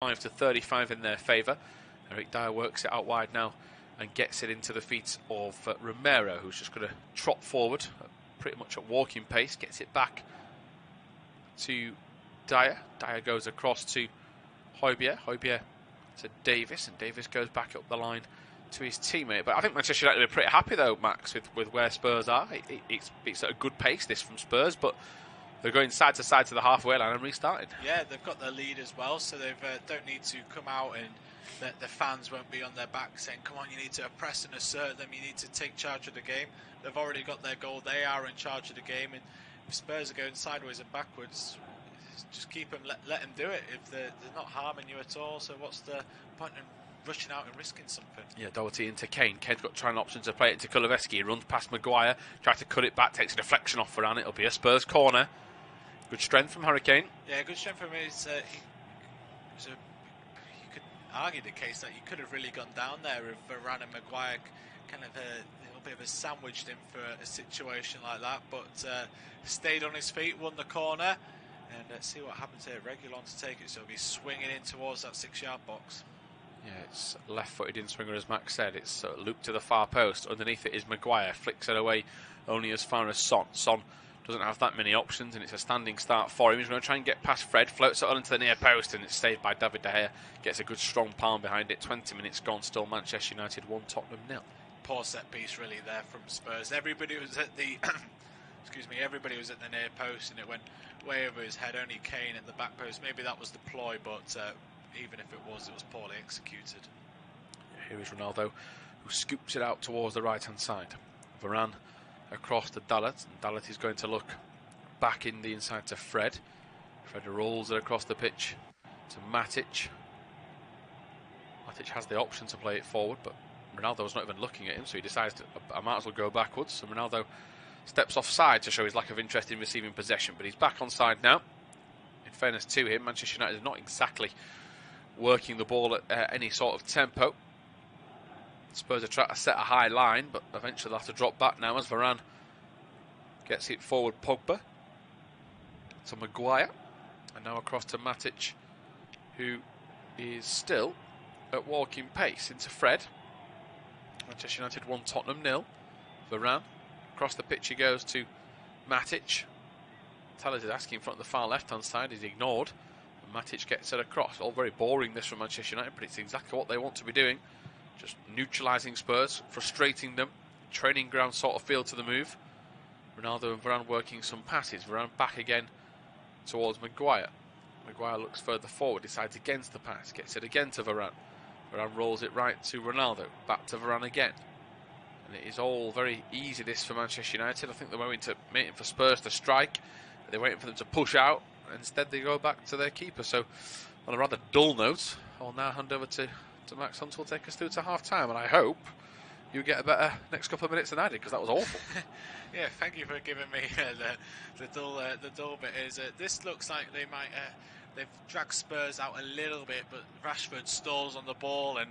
to 35 in their favour. Eric Dyer works it out wide now and gets it into the feet of Romero, who's just going to trot forward pretty much at walking pace, gets it back to Dyer. Dyer goes across to Højbjerg to Davis, and Davis goes back up the line to his teammate. But I think Manchester United are pretty happy though, Max, with where Spurs are. It's at a good pace, this from Spurs, but they're going side to side to the halfway line and restarting. Yeah, they've got their lead as well, so they don't need to come out and the fans won't be on their back saying, come on, you need to oppress and assert them, you need to take charge of the game. They've already got their goal, they are in charge of the game, and if Spurs are going sideways and backwards, just keep them, let them do it. If they're not harming you at all, so what's the point in rushing out and risking something? Yeah, Doherty into Kane. Kane's got trying option to play it to Kulusevski. He runs past Maguire, tries to cut it back, takes a deflection off Varane. It'll be a Spurs corner. Good strength from Harry Kane. Yeah, good strength from him. You could argue the case that he could have really gone down there if Varane and Maguire kind of a little bit of a sandwiched him for a situation like that, but stayed on his feet, won the corner, and let's see what happens here. Reguilon to take it, so he'll be swinging in towards that 6-yard box. Yeah, it's left-footed in-swinger, as Max said. It's looped to the far post. Underneath it is Maguire. Flicks it away only as far as Son. Son doesn't have that many options, and it's a standing start for him. He's going to try and get past Fred. Floats it on into the near post, and it's saved by David De Gea. Gets a good strong palm behind it. 20 minutes gone. Still Manchester United 1, Tottenham 0. Poor set piece really there from Spurs. Everybody was at the everybody was at the near post, and it went way over his head. Only Kane at the back post. Maybe that was the ploy, but even if it was poorly executed. Here is Ronaldo, who scoops it out towards the right-hand side. Varane across to Dalot, and Dalot is going to look back in the inside to Fred. Fred rolls it across the pitch to Matic. Matic has the option to play it forward, but Ronaldo's not even looking at him, so he decides I might as well go backwards. So Ronaldo steps offside to show his lack of interest in receiving possession, but he's back on side now. In fairness to him, Manchester United is not exactly working the ball at any sort of tempo. Spurs are trying to set a high line, but eventually they'll have to drop back now as Varane gets it forward. Pogba to Maguire, and now across to Matic, who is still at walking pace into Fred. Manchester United 1, Tottenham 0. Varane across the pitch he goes to Matic. Tellers is asking in front of the far left hand side, he's ignored, and Matic gets it across. All very boring this from Manchester United, but it's exactly what they want to be doing. Just neutralising Spurs, frustrating them, training ground sort of feel to the move. Ronaldo and Varane working some passes. Varane back again towards Maguire. Maguire looks further forward, decides against the pass, gets it again to Varane. Varane rolls it right to Ronaldo, back to Varane again. And it is all very easy this for Manchester United. I think they're waiting for Spurs to strike. They're waiting for them to push out. Instead they go back to their keeper. So on a rather dull note, I'll now hand over to Max Hunt, will take us through to half-time, and I hope you get a better next couple of minutes than I did, because that was awful. Yeah, thank you for giving me the dull bit. This looks like they might they've dragged Spurs out a little bit, but Rashford stalls on the ball and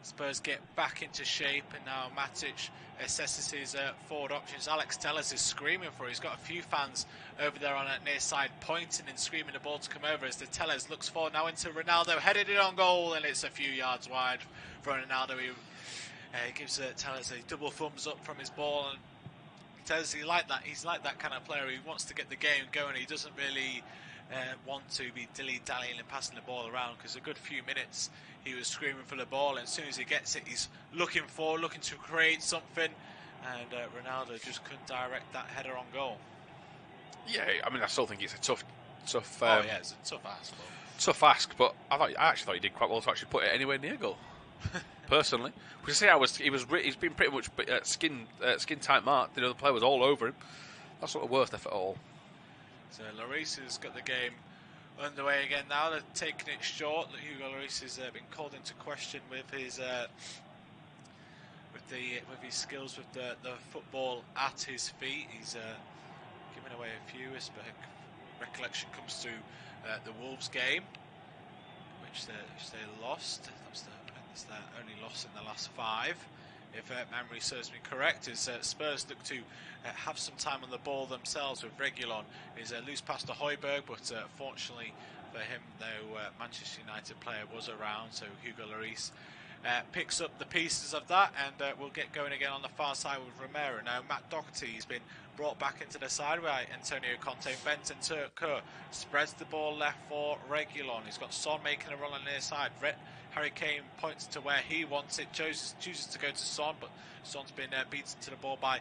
Spurs get back into shape, and now Matic assesses his forward options. Alex Tellers is screaming for it. He's got a few fans over there on that near side pointing and screaming the ball to come over as the Tellers looks forward now into Ronaldo, headed it on goal, and it's a few yards wide for Ronaldo. He gives Tellers a double thumbs up from his ball, and Tellers, he's like that kind of player. He wants to get the game going. He doesn't really want to be dilly-dallying and passing the ball around, because a good few minutes he was screaming for the ball, and as soon as he gets it he's looking forward, looking to create something, and Ronaldo just couldn't direct that header on goal. Yeah, I mean, I still think it's a tough it's a tough ask. Tough ask, but I actually thought he did quite well to actually put it anywhere near goal. Personally, we see he's been pretty much skin tight marked. The other player was all over him. That's not the worst effort at all. So Lloris has got the game underway again now. They're taking it short. Hugo Lloris has been called into question with his skills with the football at his feet. He's given away a few. His recollection comes to the Wolves game, which they lost. That's their only loss in the last 5. if memory serves me correct, as Spurs look to have some time on the ball themselves with Reguilon. Is a loose pass to Højbjerg, but fortunately for him, no Manchester United player was around, so Hugo Lloris picks up the pieces of that, and we'll get going again on the far side with Romero. Now Matt Doherty has been brought back into the side by Antonio Conte. Benton Kerr spreads the ball left for Reguilon. He's got Son making a run on the near side. Harry Kane points to where he wants it, chooses to go to Son, but Son's been beaten to the ball by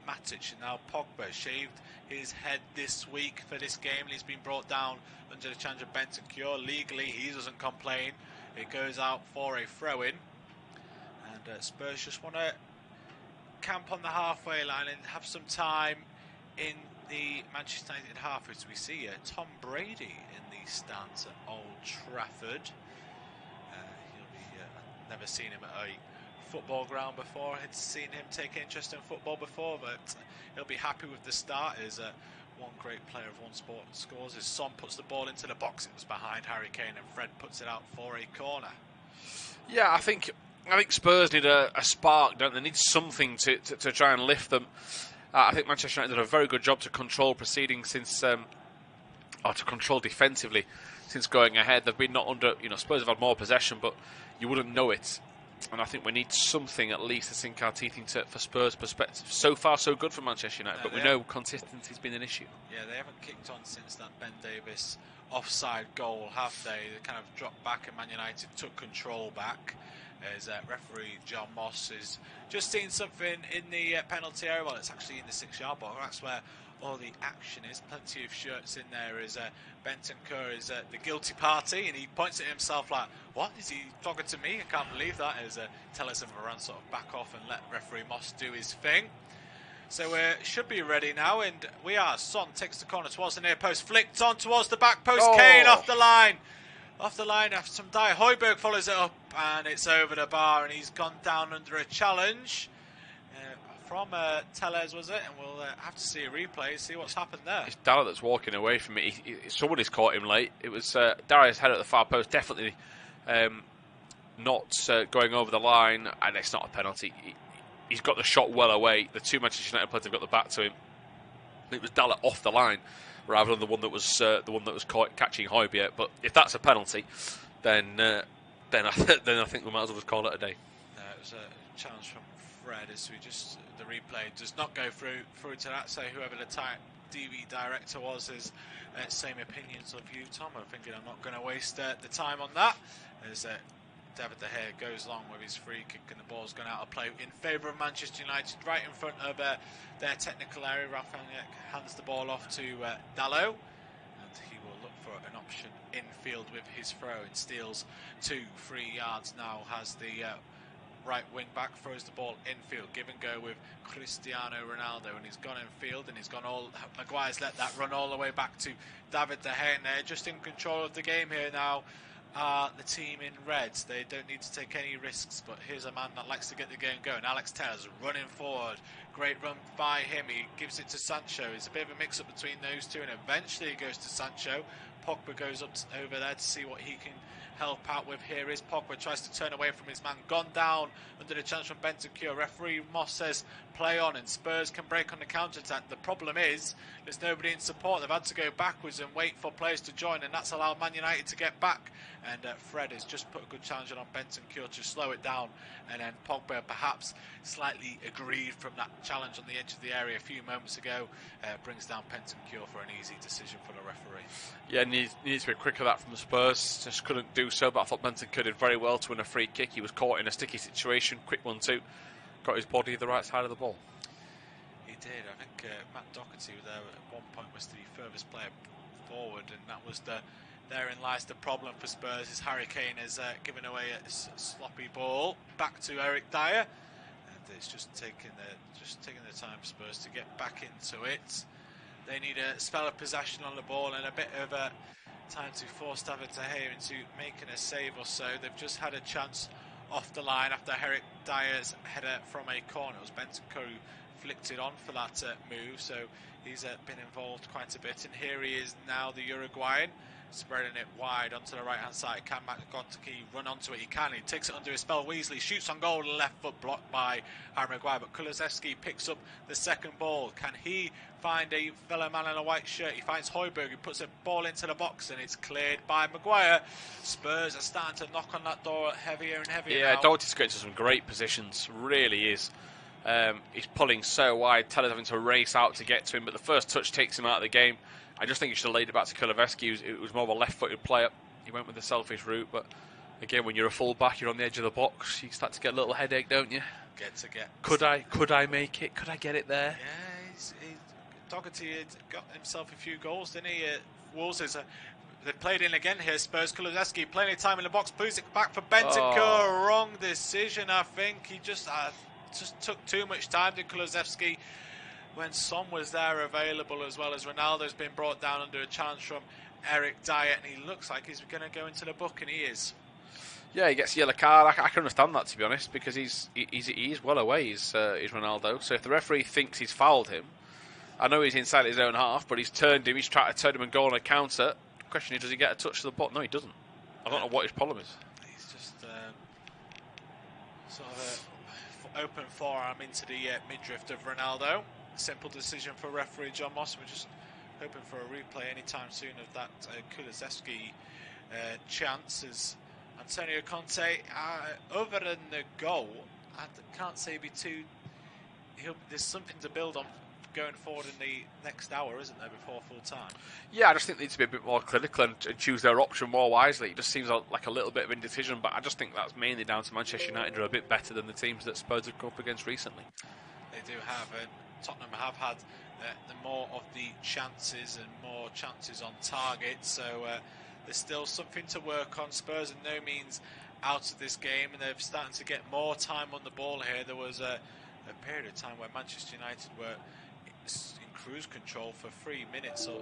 Matic. And now Pogba shaved his head this week for this game, and he's been brought down under the challenge of Benton Kerr. Legally, he doesn't complain. It goes out for a throw-in, and Spurs just want to camp on the halfway line and have some time in the Manchester United half, as we see Tom Brady in the stands at Old Trafford. I've never seen him at a football ground before. I'd seen him take interest in football before, but he'll be happy with the start. As one great player of one sport scores, as Son puts the ball into the box. It was behind Harry Kane, and Fred puts it out for a corner. Yeah, I think Spurs need a spark, don't they? Need something to try and lift them. I think Manchester United did a very good job to control proceedings since, or to control defensively since going ahead. They've been not under, Spurs have had more possession, but you wouldn't know it. And I think we need something at least to sink our teeth into for Spurs' perspective. So far, so good for Manchester United, but we know consistency's been an issue. Yeah, they haven't kicked on since that Ben Davies offside goal, have they? They kind of dropped back, and Man United took control back. As referee John Moss has just seen something in the penalty area. Well, it's actually in the 6-yard box. That's where all the action is. Plenty of shirts in there. As Benton Kerr is the guilty party, and he points at himself like, "What is he talking to me? I can't believe that." As Telles and Varane sort of back off and let referee Moss do his thing. So should be ready now, and we are. Son takes the corner towards the near post, flicked on towards the back post. Kane off the line. Off the line after some die. Højbjerg follows it up, and it's over the bar, and he's gone down under a challenge from Telles, was it? And we'll have to see a replay, see what's happened there. It's Dalla that's walking away from it. Somebody's caught him late. It was Darius' head at the far post, definitely not going over the line, and it's not a penalty. He's got the shot well away. The two Manchester United players have got the back to him. It was Dalla off the line, rather than the one that was caught catching Højbjerg. But if that's a penalty, then I think we might as well just call it a day. It was a challenge from Fred. As the replay does not go through to that. So whoever the TV director was is same opinions of you, Tom. I'm thinking I'm not going to waste the time on that. As David De Gea goes along with his free kick, and the ball's gone out of play in favour of Manchester United, right in front of their technical area. Rafinha hands the ball off to Dalot, and he will look for an option infield with his throw, and steals 2-3 yards now. Has the right wing back, throws the ball infield, give and go with Cristiano Ronaldo, and he's gone infield, and he's gone Maguire's let that run all the way back to David De Gea, and they're just in control of the game here now. The team in red, they don't need to take any risks, but here's a man that likes to get the game going. Alex Telles running forward, great run by him. He gives it to Sancho. It's a bit of a mix-up between those two, and eventually it goes to Sancho. Pogba goes up over there to see what he can help out with. Here is Pogba, tries to turn away from his man, gone down under the challenge from Benton Kerr. Referee Moss says play on, and Spurs can break on the counter-attack. The problem is there's nobody in support. They've had to go backwards and wait for players to join, and that's allowed Man United to get back. And Fred has just put a good challenge on Benton Kerr to slow it down, and then Pogba, perhaps slightly aggrieved from that challenge on the edge of the area a few moments ago, brings down Benton Kerr for an easy decision for the referee. Yeah, needs to be quicker that from the Spurs. Just couldn't do so, but I thought Benton Kerr did very well to win a free kick. He was caught in a sticky situation, quick 1-2, got his body the right side of the ball. He did. I think Matt Doherty there at one point was the furthest player forward, and that was therein lies the problem for Spurs. Is Harry Kane has given away a sloppy ball back to Eric Dyer, and it's just taking the time for Spurs to get back into it. They need a spell of possession on the ball and a bit of time to force David De Gea into making a save or so. They've just had a chance off the line after Eric Dyer's header from a corner. It was Benton Kerr who flicked it on for that move, so he's been involved quite a bit. And here he is now, the Uruguayan, spreading it wide onto the right hand side. Can McGontke run onto it? He can. He takes it under his spell. Weasley shoots on goal, left foot blocked by Harry Maguire, but Kulusevski picks up the second ball. Can he find a fellow man in a white shirt? He finds Højbjerg, who puts a ball into the box, and it's cleared by Maguire. Spurs are starting to knock on that door heavier and heavier. Yeah, now. Doherty's getting to some great positions, really is. He's pulling so wide, Teller's having to race out to get to him, but the first touch takes him out of the game. I just think he should have laid it back to Kulusevski. It was more of a left-footed player. He went with the selfish route, but again, when you're a full-back, you're on the edge of the box, you start to get a little headache, don't you? Could I make it? Could I get it there? Yeah, Doherty had got himself a few goals, didn't he? Wolves they played in again here. Spurs, Kulusevski, plenty of time in the box, plays it back for Bentancur. Oh. Wrong decision, I think. He just took too much time to Kulusevski when Son was there available, as well as Ronaldo's been brought down under a challenge from Eric Dyer, and he looks like he's going to go into the book, and he is. Yeah, he gets a yellow card. I can understand that, to be honest, because he's well away, he's Ronaldo. So if the referee thinks he's fouled him, I know he's inside his own half, but he's tried to turn him and go on a counter. The question is, does he get a touch to the ball? No, he doesn't. I don't know what his problem is. He's just sort of open forearm into the midriff of Ronaldo. Simple decision for referee John Moss. We're just hoping for a replay anytime soon of that Kulusevski chance. As Antonio Conte, other than the goal, I can't say there's something to build on going forward in the next hour, isn't there, before full time? Yeah, I just think they need to be a bit more clinical and choose their option more wisely. It just seems like a little bit of indecision, but I just think that's mainly down to Manchester United, who are a bit better than the teams that Spurs have come up against recently. They do have, and Tottenham have had the more of the chances and more chances on target, so there's still something to work on. Spurs are no means out of this game, and they're starting to get more time on the ball here. There was a period of time where Manchester United were in cruise control for 3 minutes or